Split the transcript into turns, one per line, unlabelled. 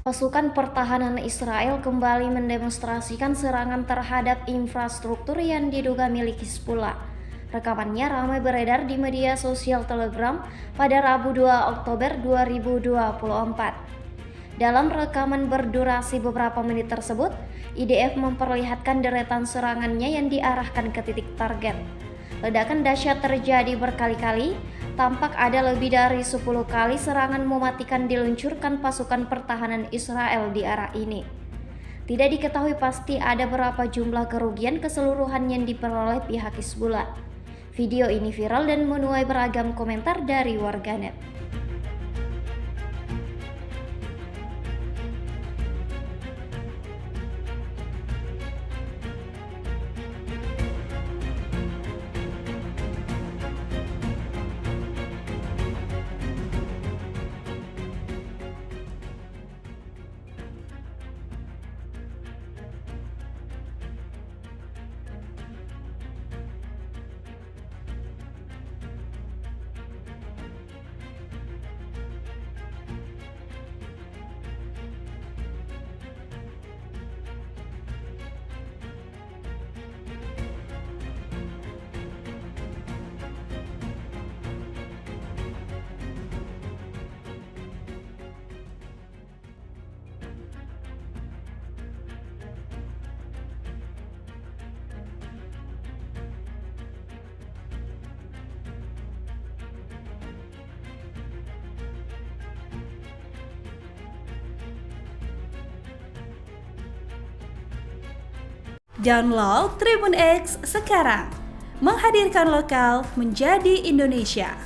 Pasukan pertahanan Israel kembali mendemonstrasikan serangan terhadap infrastruktur yang diduga milik Hizbullah. Rekamannya ramai beredar di media sosial Telegram pada Rabu 2 Oktober 2024. Dalam rekaman berdurasi beberapa menit tersebut, IDF memperlihatkan deretan serangannya yang diarahkan ke titik target. Ledakan dahsyat terjadi berkali-kali. Tampak ada lebih dari 10 kali serangan mematikan diluncurkan pasukan pertahanan Israel di arah ini. Tidak diketahui pasti ada berapa jumlah kerugian keseluruhan yang diperoleh pihak Hizbullah. Video ini viral dan menuai beragam komentar dari warganet.
Download Tribun X sekarang, menghadirkan lokal menjadi Indonesia.